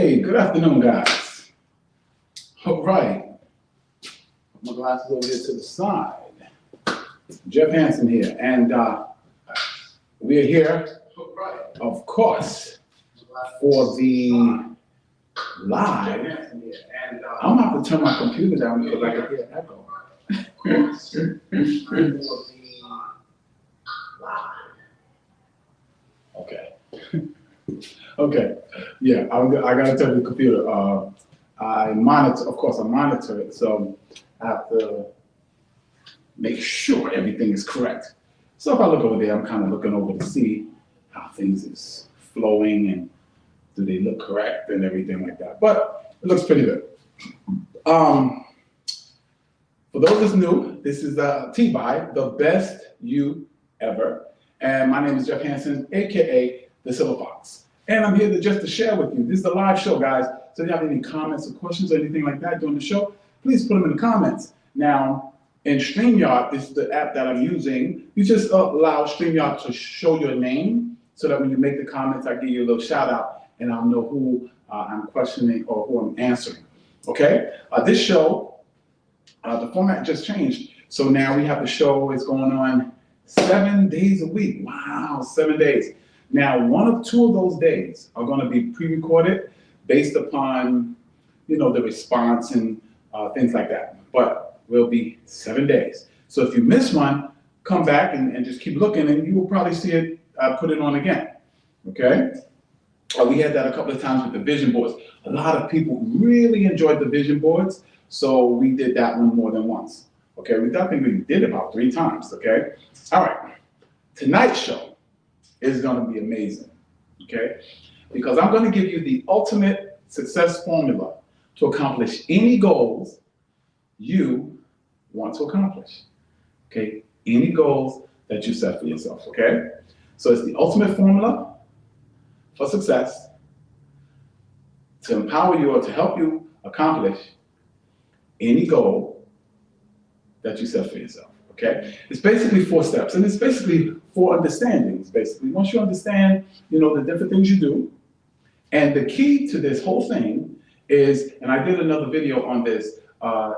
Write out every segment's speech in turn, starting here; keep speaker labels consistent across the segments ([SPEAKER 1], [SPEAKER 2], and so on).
[SPEAKER 1] Hey, good afternoon, guys. All right. Put my glasses over here to the side. Jeff Hansen here, and we're here, of course, for the live. I'm gonna have to turn my computer down because I can hear echo. Okay. Okay. Yeah, I gotta tell the computer. I monitor, of course, I monitor it, so I have to make sure everything is correct. So if I look over there, I'm kind of looking over to see how things is flowing and do they look correct and everything like that. But it looks pretty good. For those that's new, this is TBYE, the best you ever. And my name is Jeff Hansen, AKA the Silver Fox. And I'm here just to share with you. This is a live show, guys. So if you have any comments or questions or anything like that during the show, please put them in the comments. Now, in StreamYard, this is the app that I'm using. You just allow StreamYard to show your name so that when you make the comments, I give you a little shout out and I'll know who I'm questioning or who I'm answering. Okay? This show, the format just changed. So now we have the show is going on 7 days a week. Wow, 7 days. Now, one of two of those days are going to be pre-recorded based upon, the response and things like that. But will be 7 days. So if you miss one, come back and just keep looking and you will probably see it, put it on again, okay? We had that a couple of times with the vision boards. A lot of people really enjoyed the vision boards, so we did that one more than once, okay? I think we did about 3 times, okay? All right, tonight's show is gonna be amazing, okay? Because I'm gonna give you the ultimate success formula to accomplish any goals you want to accomplish, okay? Any goals that you set for yourself, okay? So it's the ultimate formula for success to empower you or to help you accomplish any goal that you set for yourself, okay? It's basically 4 steps, and it's basically 4 understandings, basically. Once you understand, the different things you do, and the key to this whole thing is, and I did another video on this,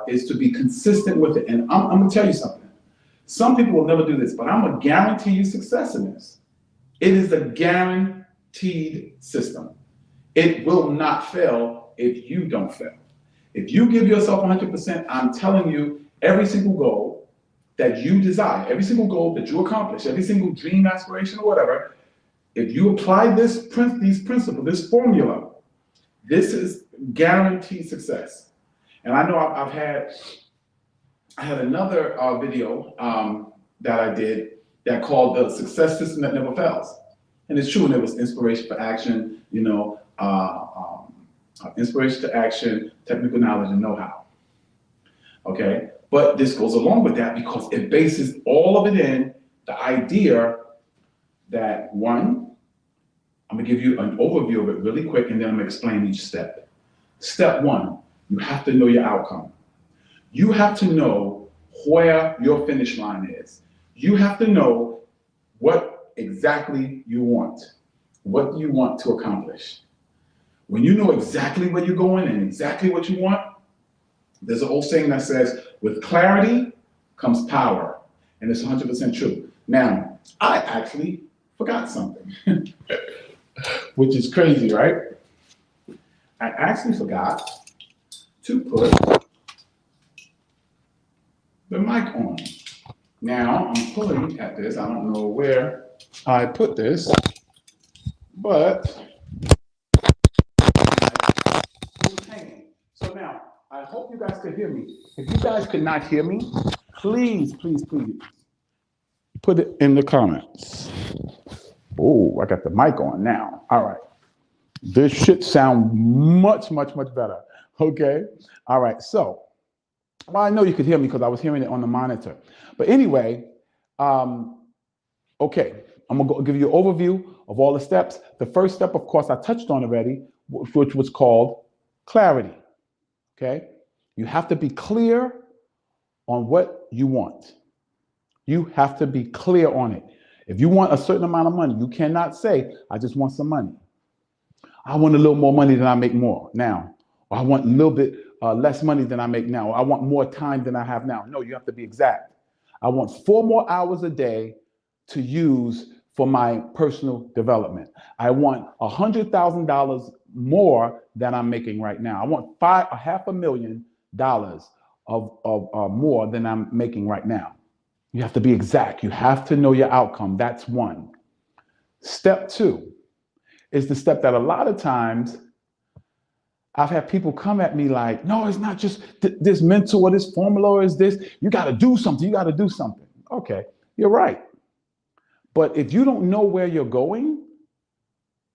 [SPEAKER 1] is to be consistent with it. And I'm gonna tell you something. Some people will never do this, but I'm gonna guarantee you success in this. It is a guaranteed system. It will not fail if you don't fail. If you give yourself 100%, I'm telling you, every single goal that you desire, every single goal that you accomplish, every single dream, aspiration, or whatever, if you apply these principles, this formula, this is guaranteed success. And I know I had another video that I did that called the success system that never fails. And it's true, and it was inspiration for action, inspiration to action, technical knowledge and know-how. Okay, but this goes along with that because it bases all of it in the idea that, one, I'm gonna give you an overview of it really quick and then I'm gonna explain each step. Step 1. You have to know your outcome. You have to know where your finish line is. You have to know what exactly you want, what you want to accomplish. When you know exactly where you're going and exactly what you want, there's an old saying that says, with clarity comes power. And it's 100% true. Now, I actually forgot something, which is crazy, right? I actually forgot to put the mic on. Now I'm pulling at this. I don't know where I put this, but it's hanging. So now I hope you guys can hear me. If you guys could not hear me, please, please, please put it in the comments. Oh, I got the mic on now. All right. This should sound much, much, much better. Okay. All right. So, well, I know you could hear me because I was hearing it on the monitor. But anyway, okay, I'm going to give you an overview of all the steps. The first step, of course, I touched on already, which was called clarity. Okay. You have to be clear on what you want. You have to be clear on it. If you want a certain amount of money, you cannot say, I just want some money. I want a little more money than I make more now. Or I want a little bit less money than I make now. Or I want more time than I have now. No, you have to be exact. I want 4 more hours a day to use for my personal development. I want $100,000 more than I'm making right now. I want $500,000 of more than I'm making right now. You have to be exact. You have to know your outcome. That's one. Step 2 is the step that a lot of times I've had people come at me like, no, it's not just this mental or this formula or is this. You got to do something. You got to do something. Okay, you're right. But if you don't know where you're going,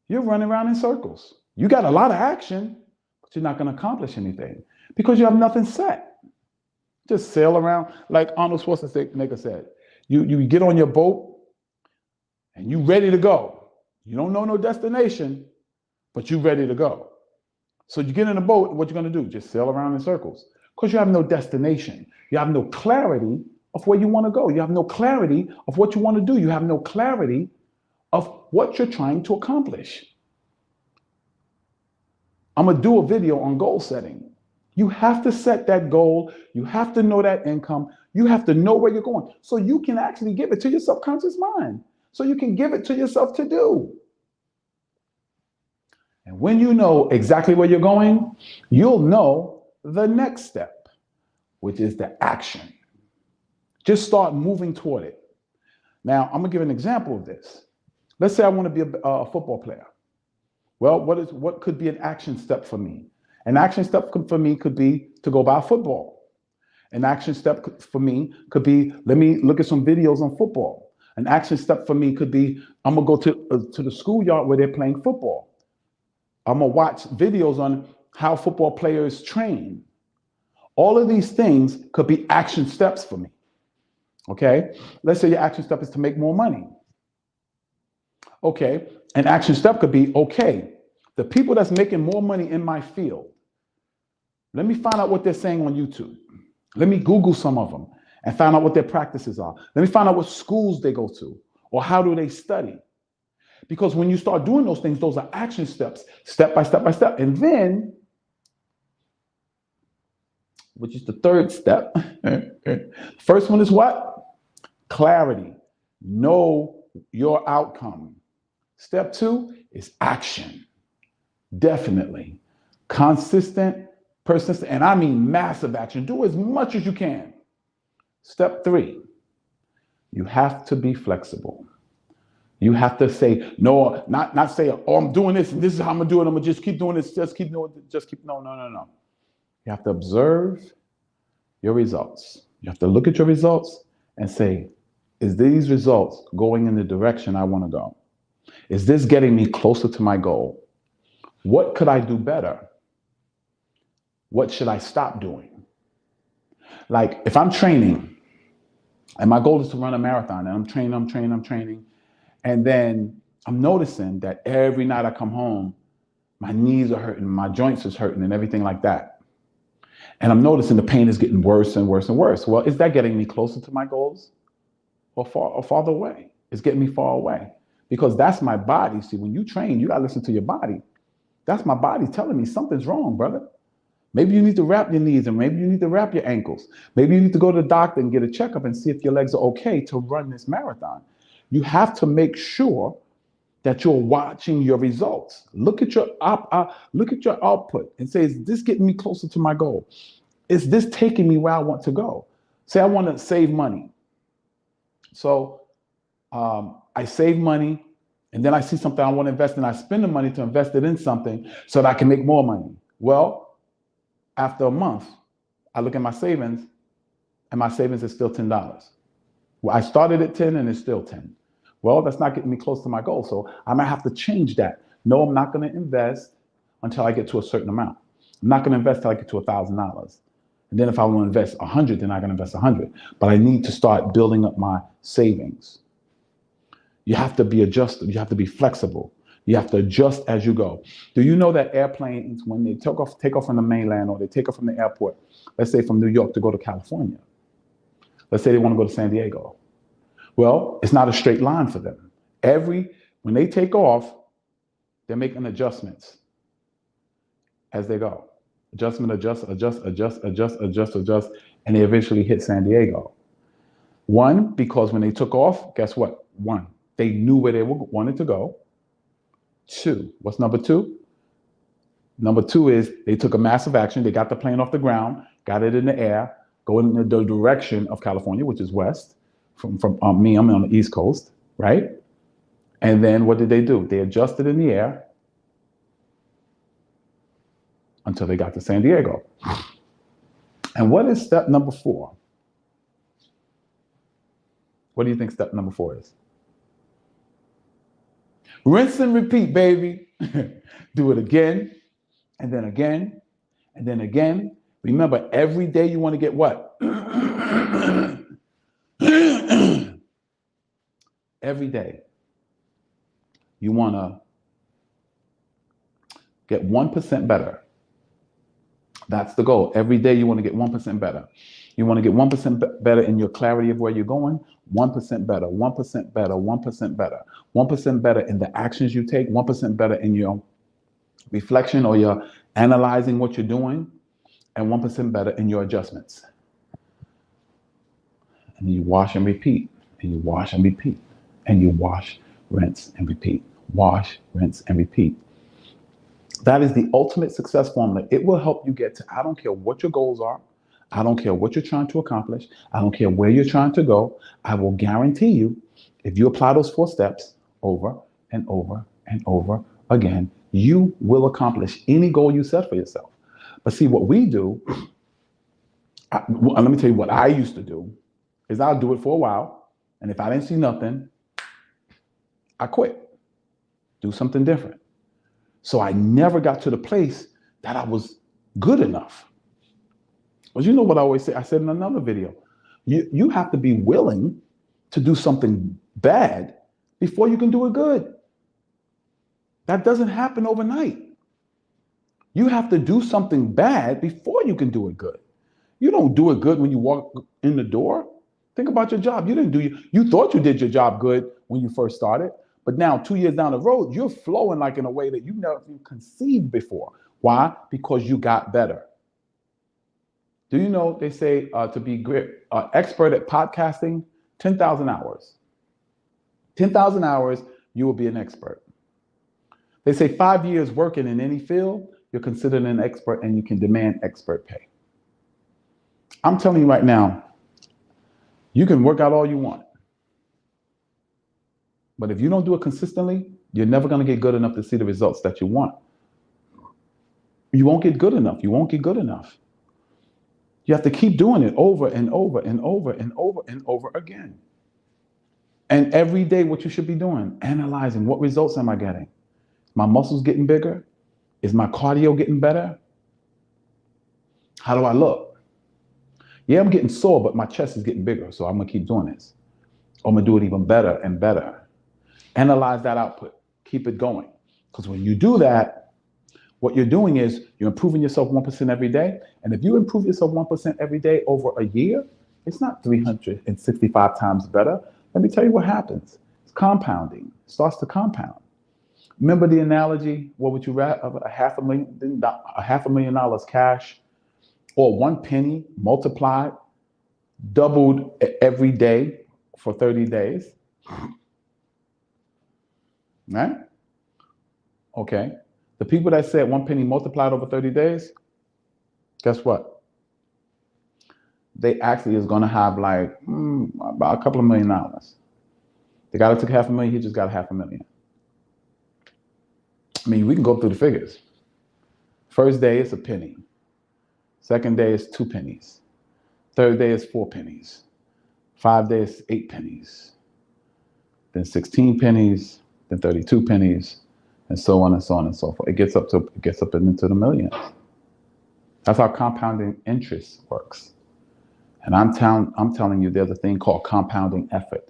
[SPEAKER 1] you're running around in circles. You got a lot of action, but you're not going to accomplish anything because you have nothing set. Just sail around like Arnold Schwarzenegger said. You get on your boat and you ready to go. You don't know no destination, but you ready to go. So you get in a boat, what you're going to do? Just sail around in circles because you have no destination. You have no clarity of where you want to go. You have no clarity of what you want to do. You have no clarity of what you're trying to accomplish. I'm going to do a video on goal setting. You have to set that goal. You have to know that income. You have to know where you're going so you can actually give it to your subconscious mind. So you can give it to yourself to do. And when you know exactly where you're going, you'll know the next step, which is the action. Just start moving toward it. Now, I'm going to give an example of this. Let's say I want to be a football player. Well, what could be an action step for me? An action step for me could be to go buy football. An action step for me could be, let me look at some videos on football. An action step for me could be, I'm going to go to the schoolyard where they're playing football. I'm going to watch videos on how football players train. All of these things could be action steps for me. Okay? Let's say your action step is to make more money. Okay, an action step could be, okay, the people that's making more money in my field, let me find out what they're saying on YouTube. Let me Google some of them and find out what their practices are. Let me find out what schools they go to or how do they study. Because when you start doing those things, those are action steps, step by step by step. And then, which is the third step, first one is what? Clarity. Know your outcome. Step 2 is action. Definitely. Consistent, persistent, and I mean massive action. Do as much as you can. Step 3, you have to be flexible. You have to say, no, not say, oh, I'm doing this, and this is how I'm gonna do it. I'm gonna just keep doing this, no. You have to observe your results. You have to look at your results and say, is these results going in the direction I want to go? Is this getting me closer to my goal? What could I do better? What should I stop doing? Like if I'm training and my goal is to run a marathon and I'm training, and then I'm noticing that every night I come home, my knees are hurting, my joints is hurting and everything like that. And I'm noticing the pain is getting worse and worse and worse. Well, is that getting me closer to my goals or farther away? It's getting me far away because that's my body. See, when you train, you gotta listen to your body. That's my body telling me something's wrong, brother. Maybe you need to wrap your knees and maybe you need to wrap your ankles. Maybe you need to go to the doctor and get a checkup and see if your legs are okay to run this marathon. You have to make sure that you're watching your results. Look at your output and say, is this getting me closer to my goal? Is this taking me where I want to go? Say I want to save money. So I save money and then I see something I want to invest in. I spend the money to invest it in something so that I can make more money. Well, after a month, I look at my savings and my savings is still $10. Well, I started at 10 and it's still 10. Well, that's not getting me close to my goal. So I might have to change that. No, I'm not going to invest until I get to a certain amount. I'm not going to invest until I get to $1,000. And then if I want to invest 100, then I can invest 100. But I need to start building up my savings. You have to be adjusted. You have to be flexible. You have to adjust as you go. Do you know that airplanes, when they take off from the mainland or they take off from the airport, let's say from New York to go to California, let's say they want to go to San Diego. Well, it's not a straight line for them. When they take off, they're making adjustments. as they go. Adjustment, adjust, adjust, adjust, adjust, adjust, adjust, and they eventually hit San Diego. One, because when they took off, guess what? One, they knew where they wanted to go. Two, what's number two? Number two is they took a massive action. They got the plane off the ground, got it in the air, going in the direction of California, which is west. From me, I'm on the East Coast, right? And then what did they do? They adjusted in the air until they got to San Diego. And what is step number 4? What do you think step number 4 is? Rinse and repeat, baby. Do it again, and then again, and then again. Remember, every day you want to get what? Every day you want to get 1% better. That's the goal. Every day you want to get 1% better. You want to get 1% better in your clarity of where you're going, 1% better, 1% better, 1% better, 1% better in the actions you take, 1% better in your reflection or your analyzing what you're doing, and 1% better in your adjustments. And you wash and repeat, and you wash and repeat, and you wash, rinse, and repeat. Wash, rinse, and repeat. That is the ultimate success formula. It will help you get to, I don't care what your goals are. I don't care what you're trying to accomplish. I don't care where you're trying to go. I will guarantee you, if you apply those 4 steps over and over and over again, you will accomplish any goal you set for yourself. But see, what we do, let me tell you what I used to do, is I'll do it for a while. And if I didn't see nothing, I quit. Do something different. So I never got to the place that I was good enough. But you know what I always say? I said in another video, you have to be willing to do something bad before you can do it good. That doesn't happen overnight. You have to do something bad before you can do it good. You don't do it good when you walk in the door. Think about your job. You thought you did your job good when you first started, but now 2 years down the road, you're flowing like in a way that you never conceived before. Why? Because you got better. Do you know they say to be great, expert at podcasting, 10,000 hours. 10,000 hours, you will be an expert. They say 5 years working in any field, you're considered an expert and you can demand expert pay. I'm telling you right now, you can work out all you want. But if you don't do it consistently, you're never going to get good enough to see the results that you want. You won't get good enough. You won't get good enough. You have to keep doing it over and over and over and over and over again. And every day, what you should be doing, analyzing what results am I getting? My muscles getting bigger? Is my cardio getting better? How do I look? Yeah, I'm getting sore, but my chest is getting bigger, so I'm gonna keep doing this. I'm gonna do it even better and better. Analyze that output. Keep it going. Because when you do that, what you're doing is you're improving yourself 1% every day. And if you improve yourself 1% every day over a year, it's not 365 times better. Let me tell you what happens. It's compounding. It starts to compound. Remember the analogy, what would you rather, $500,000 cash or 1 penny multiplied, doubled every day for 30 days? Right? Okay. The people that said 1 penny multiplied over 30 days, guess what? They actually is going to have like about a couple of $1 million. The guy that took $500,000, he just got $500,000. I mean, we can go through the figures. First day, it's a penny. Second day is 2 pennies. Third day is 4 pennies. 5 days, 8 pennies. Then 16 pennies, then 32 pennies, and so on and so on and so forth. It gets up into the millions. That's how compounding interest works. And I'm telling you, there's a thing called compounding effort.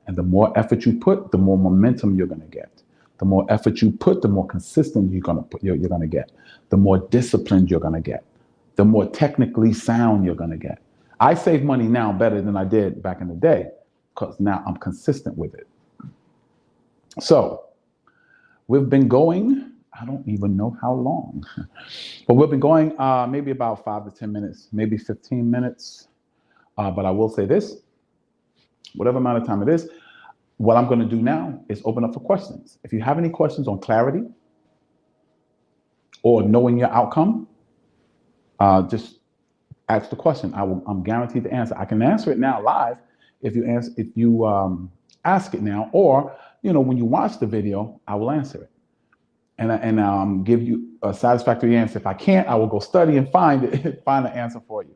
[SPEAKER 1] And the more effort you put, the more momentum you're going to get. The more effort you put, the more consistent you're going to get. The more disciplined you're going to get. The more technically sound you're going to get. I save money now better than I did back in the day because now I'm consistent with it. So we've been going, I don't even know how long, but we've been going maybe about 5 to 10 minutes, maybe 15 minutes. But I will say this, whatever amount of time it is, what I'm going to do now is open up for questions. If you have any questions on clarity or knowing your outcome, just ask the question. I'm guaranteed to answer. I can answer it now live if you ask it now, or when you watch the video, I will answer it and give you a satisfactory answer. If I can't, I will go study and find the answer for you.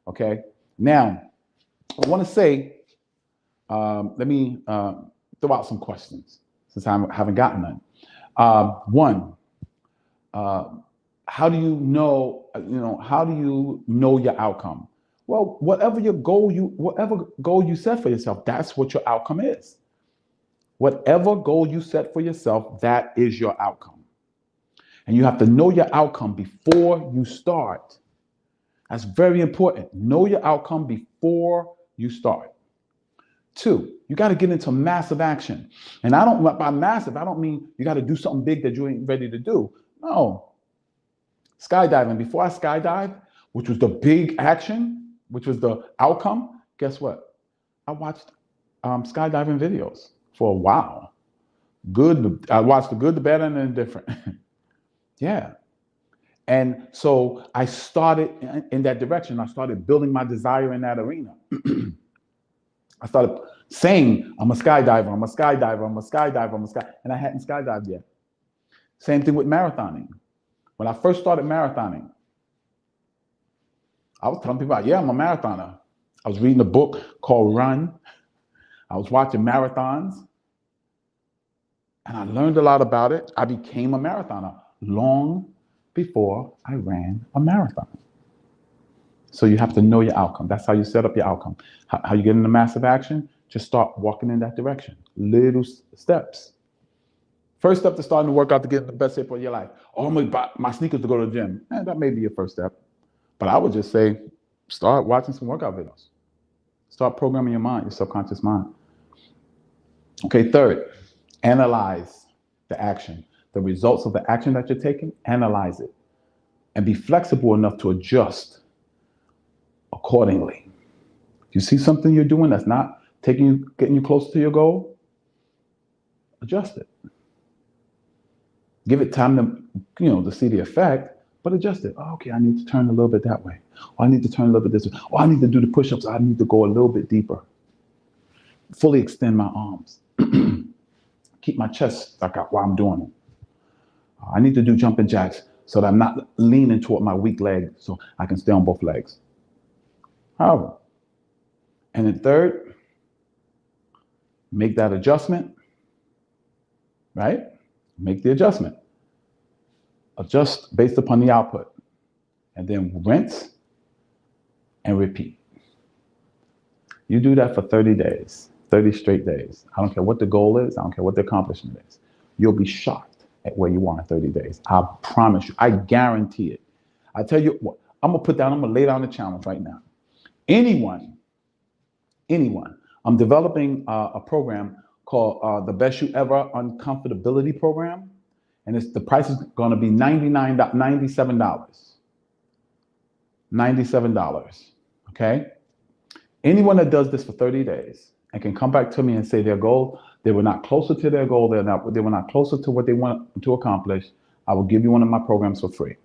[SPEAKER 1] Okay. Now, I want to say, let me throw out some questions since I haven't gotten none. One, how do you know? How do you know your outcome? Well, whatever goal you set for yourself, that's what your outcome is. Whatever goal you set for yourself, that is your outcome. And you have to know your outcome before you start. That's very important. Know your outcome before you start. 2, you got to get into massive action. And by massive, I don't mean you got to do something big that you ain't ready to do. No. Skydiving. Before I skydived, which was the big action, which was the outcome, guess what? I watched skydiving videos for a while. I watched the good, the bad, and the indifferent. Yeah. And so I started in that direction. I started building my desire in that arena. I started saying, I'm a skydiver, I'm a skydiver, I'm a skydiver, I'm a sky, and I hadn't skydived yet. Same thing with marathoning. When I first started marathoning, I was telling people, I'm a marathoner. I was reading a book called Run. I was watching marathons, and I learned a lot about it. I became a marathoner long before I ran a marathon. So you have to know your outcome. That's how you set up your outcome. How you get into massive action? Just start walking in that direction. Little steps. First step to starting to work out to get in the best shape of your life. Oh, I'm going to buy my sneakers to go to the gym. That may be your first step. But I would just say, start watching some workout videos. Start programming your mind, your subconscious mind. Okay, 3rd, analyze the action. The results of the action that you're taking, analyze it. And be flexible enough to adjust accordingly. If you see something you're doing that's not getting you closer to your goal, adjust it. Give it time to see the effect, but adjust it. Oh, okay, I need to turn a little bit that way. Or I need to turn a little bit this way. Or I need to do the push-ups. I need to go a little bit deeper. Fully extend my arms. Keep my chest stuck out while I'm doing it. I need to do jumping jacks so that I'm not leaning toward my weak leg so I can stay on both legs. However, and then 3rd, make that adjustment, right? Make the adjustment. Adjust based upon the output. And then rinse and repeat. You do that for 30 days, 30 straight days. I don't care what the goal is. I don't care what the accomplishment is. You'll be shocked at where you are in 30 days. I promise you. I guarantee it. I tell you what, I'm going to lay down the challenge right now. Anyone, I'm developing a program called the Best You Ever Uncomfortability Program. And the price is going to be $97. $97. Okay? Anyone that does this for 30 days and can come back to me and say their goal, they were not closer to their goal, they were not closer to what they want to accomplish, I will give you one of my programs for free.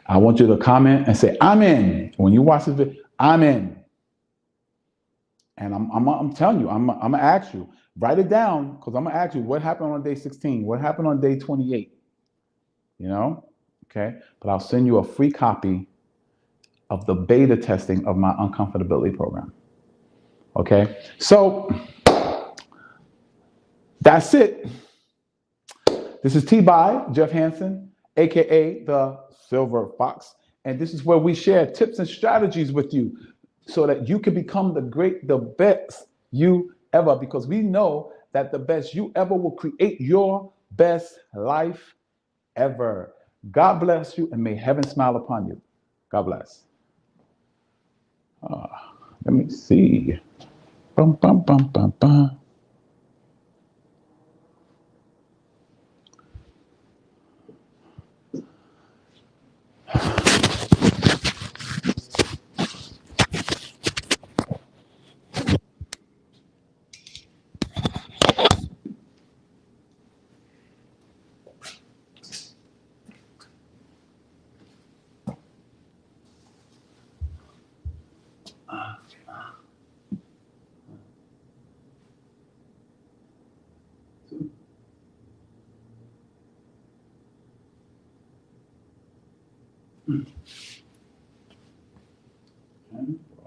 [SPEAKER 1] I want you to comment and say, I'm in. When you watch this video, I'm in. And I'm telling you, I'm going to ask you, write it down, because I'm going to ask you what happened on day 16, what happened on day 28, okay? But I'll send you a free copy of the beta testing of my uncomfortability program, okay? So that's it. This is TBYE, Jeff Hansen, AKA the Silver Fox. And this is where we share tips and strategies with you so that you can become the best you ever, because we know that the best you ever will create your best life ever. God bless you, and may heaven smile upon you. God bless. Let me see. Bum, bum, bum, bum, bum.